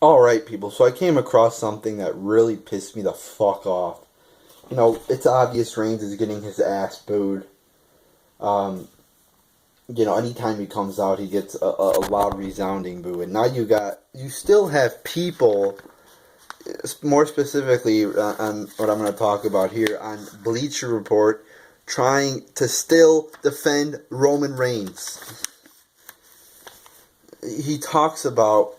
Alright, people, so I came across something that really pissed me the fuck off. It's obvious Reigns is getting his ass booed. Um, anytime he comes out, he gets a loud, resounding boo. And now you still have people, more specifically on what I'm going to talk about here, on Bleacher Report, trying to still defend Roman Reigns. He talks about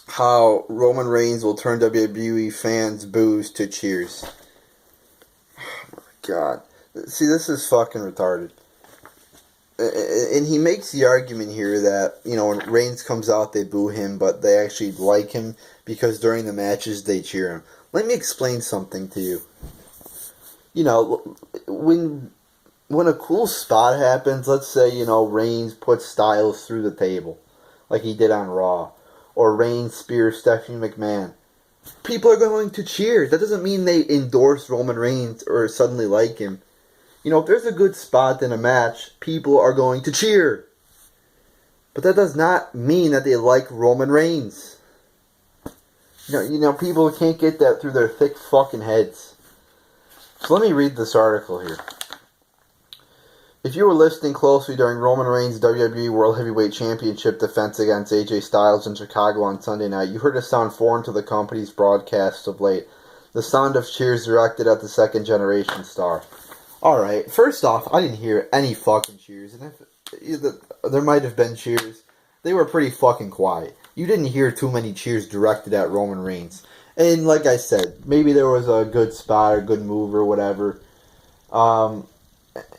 how Roman Reigns will turn WWE fans' boos to cheers. Oh my God. See, this is fucking retarded. And he makes the argument here that, when Reigns comes out, they boo him, but they actually like him because during the matches they cheer him. Let me explain something to you. When a cool spot happens, let's say, Reigns puts Styles through the table, like he did on Raw, or Reigns spears Stephanie McMahon, people are going to cheer. That doesn't mean they endorse Roman Reigns or suddenly like him. If there's a good spot in a match, people are going to cheer. But that does not mean that they like Roman Reigns. People can't get that through their thick fucking heads. So let me read this article here. If you were listening closely during Roman Reigns' WWE World Heavyweight Championship defense against AJ Styles in Chicago on Sunday night, you heard a sound foreign to the company's broadcasts of late. The sound of cheers directed at the second-generation star. Alright, first off, I didn't hear any fucking cheers. And if there might have been cheers, they were pretty fucking quiet. You didn't hear too many cheers directed at Roman Reigns. And like I said, maybe there was a good spot or good move or whatever.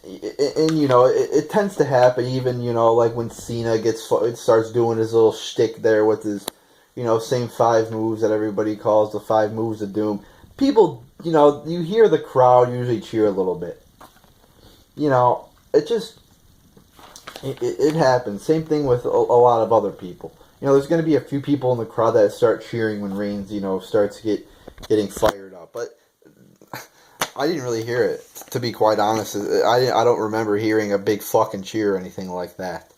It tends to happen even, like when Cena starts doing his little shtick there with his, same 5 moves that everybody calls the 5 moves of doom. People, you hear the crowd usually cheer a little bit. It happens. Same thing with a lot of other people. There's going to be a few people in the crowd that start cheering when Reigns, starts getting fired up. But I didn't really hear it, to be quite honest. I don't remember hearing a big fucking cheer or anything like that.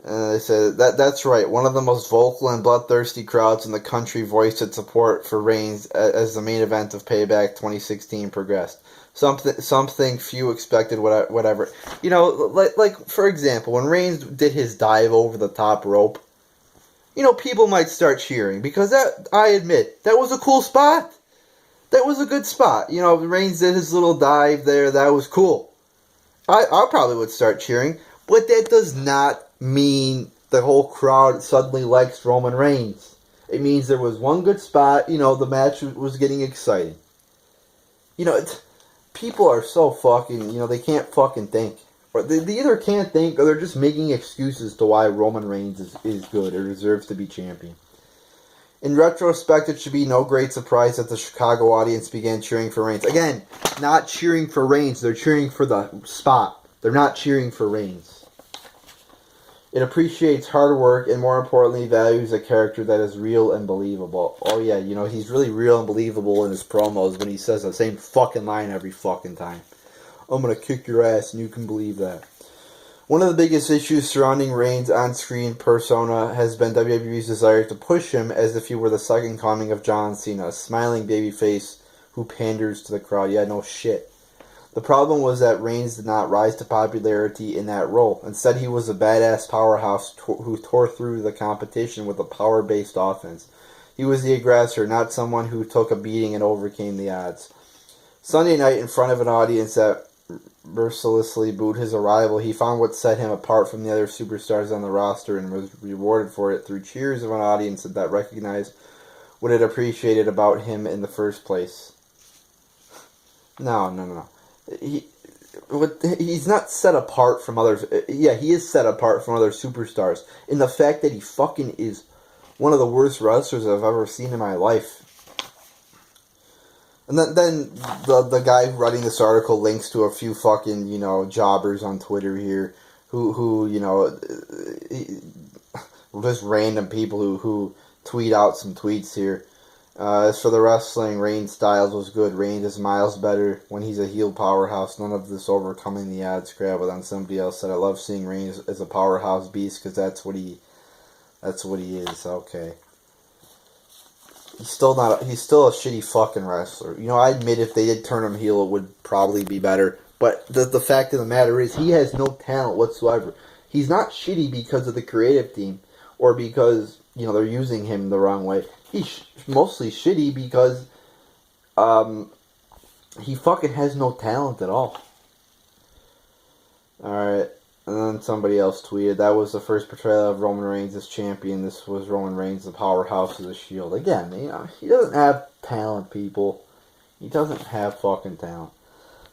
They said, that's right, one of the most vocal and bloodthirsty crowds in the country voiced its support for Reigns as the main event of Payback 2016 progressed. Something few expected, whatever. Like for example, when Reigns did his dive over the top rope, people might start cheering, because I admit, that was a cool spot. That was a good spot. Reigns did his little dive there, that was cool. I probably would start cheering, but that does not mean the whole crowd suddenly likes Roman Reigns. It means there was one good spot, the match was getting exciting. People are so fucking, they can't fucking think. Or they either can't think, or they're just making excuses to why Roman Reigns is good or deserves to be champion. In retrospect, it should be no great surprise that the Chicago audience began cheering for Reigns. Again, not cheering for Reigns, they're cheering for the spot. They're not cheering for Reigns. It appreciates hard work and, more importantly, values a character that is real and believable. Oh yeah, he's really real and believable in his promos when he says the same fucking line every fucking time. I'm gonna kick your ass and you can believe that. One of the biggest issues surrounding Reigns' on-screen persona has been WWE's desire to push him as if he were the second coming of John Cena, a smiling babyface who panders to the crowd. Yeah, no shit. The problem was that Reigns did not rise to popularity in that role. Instead, he was a badass powerhouse who tore through the competition with a power-based offense. He was the aggressor, not someone who took a beating and overcame the odds. Sunday night, in front of an audience that mercilessly booed his arrival, he found what set him apart from the other superstars on the roster and was rewarded for it through cheers of an audience that recognized what it appreciated about him in the first place. No. He's not set apart from others. Yeah, he is set apart from other superstars in the fact that he fucking is one of the worst wrestlers I've ever seen in my life. And then the guy writing this article links to a few fucking, jobbers on Twitter here who just random people who tweet out some tweets here. As for the wrestling, Reigns' Styles was good. Reigns is miles better when he's a heel powerhouse. None of this overcoming the odds crap. But then somebody else said, I love seeing Reigns as a powerhouse beast because that's what he is. Okay. He's still not. He's still a shitty fucking wrestler. You know, I admit if they did turn him heel, it would probably be better. But the fact of the matter is, he has no talent whatsoever. He's not shitty because of the creative team or because they're using him the wrong way. He's mostly shitty because he fucking has no talent at all. Alright, and then somebody else tweeted, that was the first portrayal of Roman Reigns as champion. This was Roman Reigns, the Powerhouse of the Shield. Again, he doesn't have talent, people. He doesn't have fucking talent.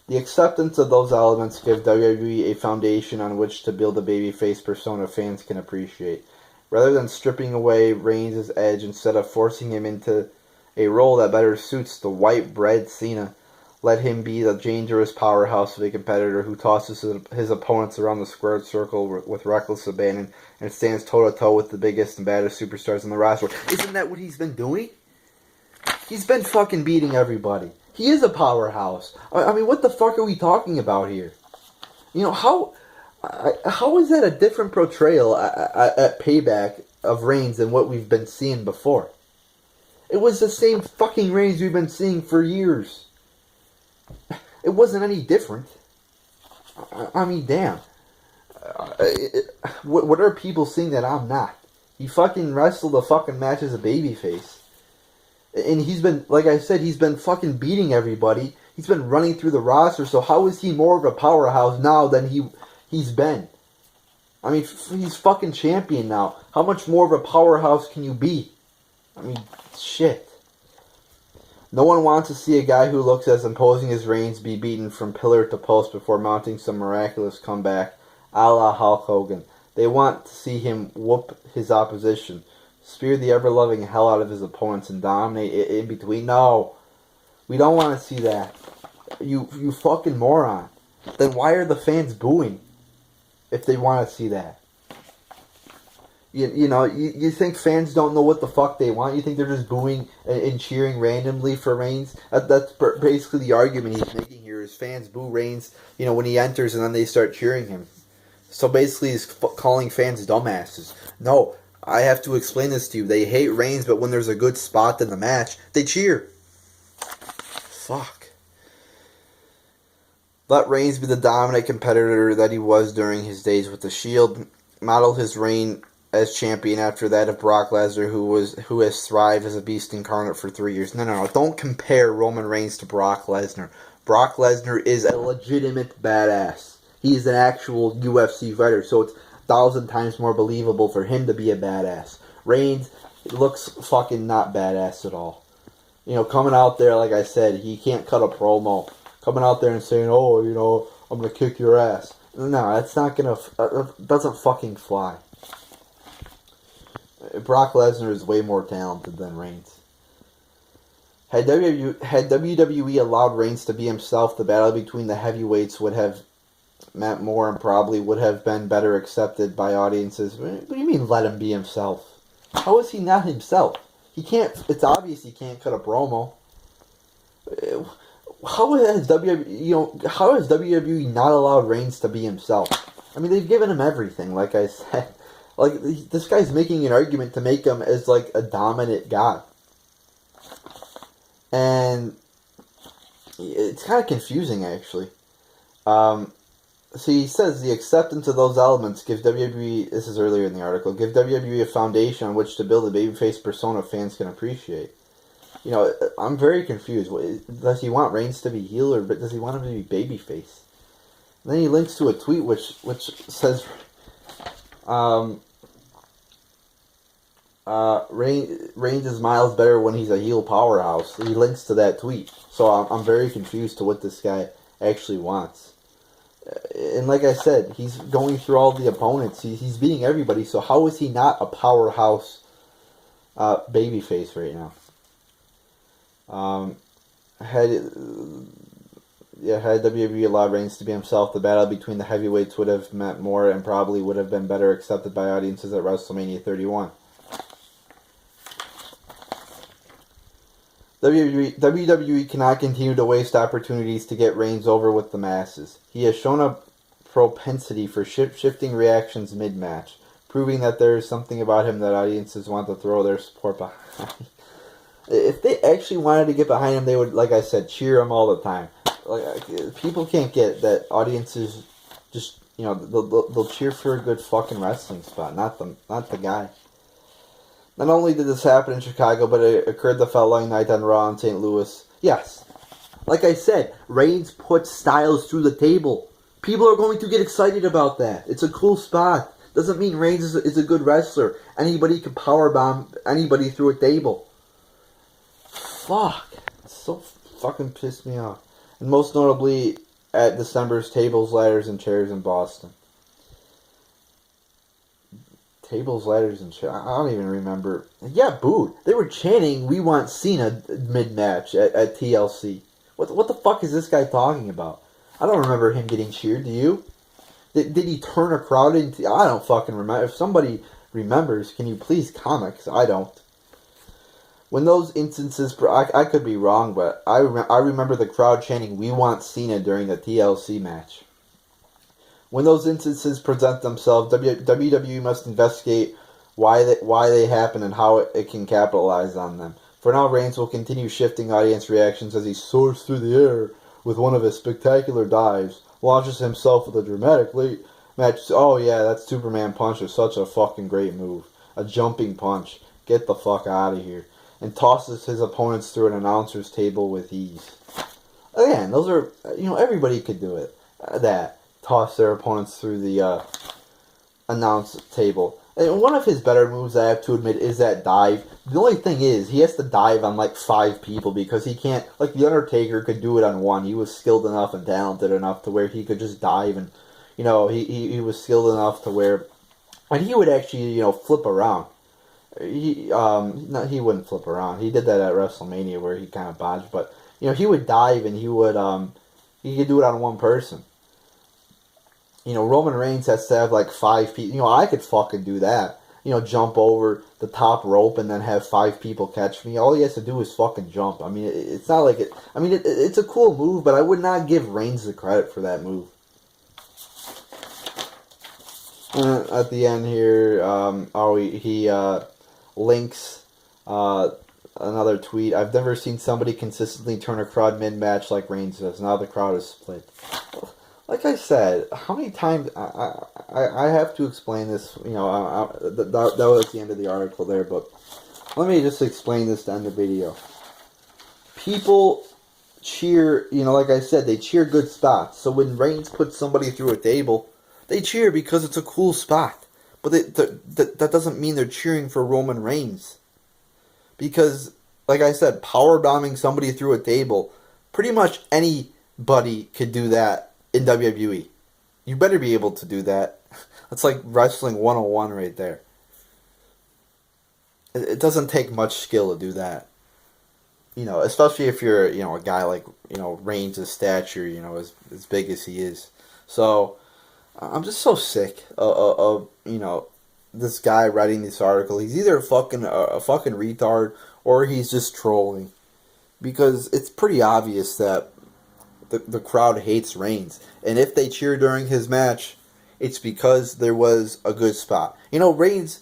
The acceptance of those elements give WWE a foundation on which to build a babyface persona fans can appreciate. Rather than stripping away Reigns' edge instead of forcing him into a role that better suits the white bread Cena, let him be the dangerous powerhouse of a competitor who tosses his opponents around the squared circle with reckless abandon and stands toe-to-toe with the biggest and baddest superstars on the roster. Isn't that what he's been doing? He's been fucking beating everybody. He is a powerhouse. I mean, what the fuck are we talking about here? How is that a different portrayal at Payback of Reigns than what we've been seeing before? It was the same fucking Reigns we've been seeing for years. It wasn't any different. I mean, damn. What are people seeing that I'm not? He fucking wrestled a fucking match as a babyface. And he's been, like I said, he's been fucking beating everybody. He's been running through the roster, so how is he more of a powerhouse now than he's been? I mean, he's fucking champion now. How much more of a powerhouse can you be? I mean, shit. No one wants to see a guy who looks as imposing as Reigns be beaten from pillar to post before mounting some miraculous comeback, a la Hulk Hogan. They want to see him whoop his opposition, spear the ever-loving hell out of his opponents, and dominate in between. No, we don't want to see that. You fucking moron. Then why are the fans booing if they want to see that? You think fans don't know what the fuck they want? You think they're just booing and cheering randomly for Reigns? That's basically the argument he's making here, is fans boo Reigns, when he enters, and then they start cheering him. So basically he's calling fans dumbasses. No, I have to explain this to you. They hate Reigns, but when there's a good spot in the match, they cheer. Fuck. Let Reigns be the dominant competitor that he was during his days with the Shield. Model his reign as champion after that of Brock Lesnar, who has thrived as a beast incarnate for 3 years. No. Don't compare Roman Reigns to Brock Lesnar. Brock Lesnar is a legitimate badass. He is an actual UFC fighter, so it's 1,000 times more believable for him to be a badass. Reigns looks fucking not badass at all. Coming out there, like I said, he can't cut a promo. Coming out there and saying, oh, I'm going to kick your ass. No, that's not going to... doesn't fucking fly. Brock Lesnar is way more talented than Reigns. Had WWE allowed Reigns to be himself, the battle between the heavyweights would have meant more and probably would have been better accepted by audiences. What do you mean let him be himself? How is he not himself? He can't... It's obvious he can't cut a promo. How has WWE not allowed Reigns to be himself? I mean, they've given him everything, like I said. Like, this guy's making an argument to make him as, like, a dominant guy. And it's kind of confusing, actually. So he says the acceptance of those elements gives WWE, this is earlier in the article, give WWE a foundation on which to build a babyface persona fans can appreciate. I'm very confused. Does he want Reigns to be heel, or does he want him to be babyface? And then he links to a tweet which says... Reigns is miles better when he's a heel powerhouse. He links to that tweet. So I'm very confused to what this guy actually wants. And like I said, he's going through all the opponents. He's beating everybody. So how is he not a powerhouse babyface right now? Had WWE allowed Reigns to be himself, the battle between the heavyweights would have meant more and probably would have been better accepted by audiences at WrestleMania 31. WWE cannot continue to waste opportunities to get Reigns over with the masses. He has shown a propensity for shifting reactions mid-match, proving that there is something about him that audiences want to throw their support behind. If they actually wanted to get behind him, they would, like I said, cheer him all the time. Like, people can't get that audiences just, they'll cheer for a good fucking wrestling spot, not the guy. Not only did this happen in Chicago, but it occurred the following night on Raw in St. Louis. Yes, like I said, Reigns puts Styles through the table. People are going to get excited about that. It's a cool spot. Doesn't mean Reigns is a good wrestler. Anybody can powerbomb anybody through a table. Fuck. It's so fucking pissed me off. And most notably at December's Tables, Ladders, and Chairs in Boston. Tables, Ladders, and Chairs. I don't even remember. Yeah, booed. They were chanting, "We want Cena" mid-match at TLC. What the fuck is this guy talking about? I don't remember him getting cheered. Do you? Did he turn a crowd into... I don't fucking remember. If somebody remembers, can you please comment? 'Cause I don't. When those instances... I could be wrong, but I remember the crowd chanting, "We want Cena" during the TLC match. When those instances present themselves, WWE must investigate why they happen and how it can capitalize on them. For now, Reigns will continue shifting audience reactions as he soars through the air with one of his spectacular dives, launches himself with a dramatic late match. Oh yeah, that Superman punch is such a fucking great move. A jumping punch. Get the fuck out of here. And tosses his opponents through an announcer's table with ease. Again, those are, everybody could do it. Toss their opponents through the announce table. And one of his better moves, I have to admit, is that dive. The only thing is, he has to dive on like 5 people because he can't, like The Undertaker could do it on 1. He was skilled enough and talented enough to where he could just dive and, he was skilled enough to where, and he would actually, flip around. He wouldn't flip around. He did that at WrestleMania where he kind of botched, but, he would dive and he could do it on 1 person. Roman Reigns has to have like 5 people. I could fucking do that. Jump over the top rope and then have 5 people catch me. All he has to do is fucking jump. I mean, it's not like it. I mean, it's a cool move, but I would not give Reigns the credit for that move. At the end here, he links another tweet. "I've never seen somebody consistently turn a crowd mid-match like Reigns does. Now the crowd is split." Like I said, how many times I have to explain this? That was the end of the article there, but let me just explain this to end the video. People cheer, like I said, they cheer good spots. So when Reigns puts somebody through a table, they cheer because it's a cool spot. But that doesn't mean they're cheering for Roman Reigns. Because, like I said, power bombing somebody through a table, pretty much anybody could do that. In WWE. You better be able to do that. That's like wrestling 101 right there. It doesn't take much skill to do that. Especially if you're, a guy like, Reigns' stature, as big as he is. So, I'm just so sick of this guy writing this article. He's either a fucking retard or he's just trolling. Because it's pretty obvious that the crowd hates Reigns. And if they cheer during his match, it's because there was a good spot. Reigns,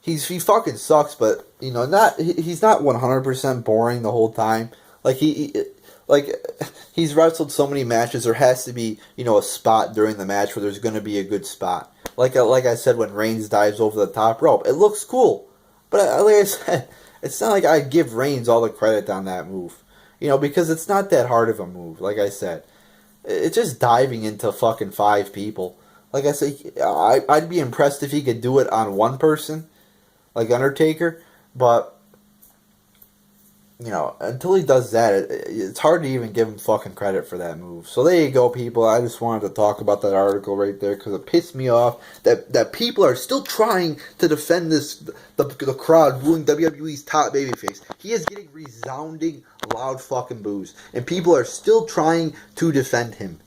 he fucking sucks, but, he's not 100% boring the whole time. Like, he's wrestled so many matches, there has to be, a spot during the match where there's going to be a good spot. Like I said, when Reigns dives over the top rope, it looks cool. But, like I said, it's not like I give Reigns all the credit on that move. Because it's not that hard of a move, like I said. It's just diving into fucking 5 people. Like I said, I'd be impressed if he could do it on 1 person, like Undertaker, but, until he does that, it's hard to even give him fucking credit for that move. So there you go, people. I just wanted to talk about that article right there, because it pissed me off that people are still trying to defend the crowd booing WWE's top babyface. He is getting resounding loud fucking boos, and people are still trying to defend him.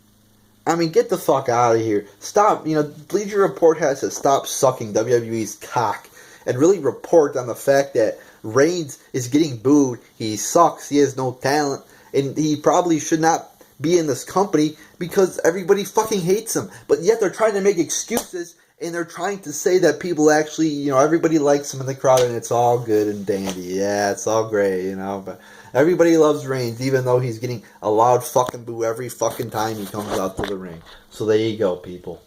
I mean, get the fuck out of here. Stop, Bleacher Report has to stop sucking WWE's cock and really report on the fact that Reigns is getting booed. He sucks. He has no talent. And he probably should not be in this company because everybody fucking hates him. But yet they're trying to make excuses And they're trying to say that people actually, you know, everybody likes him in the crowd and it's all good and dandy. Yeah, it's all great, you know, but everybody loves Reigns, even though he's getting a loud fucking boo every fucking time he comes out to the ring. So there you go, people.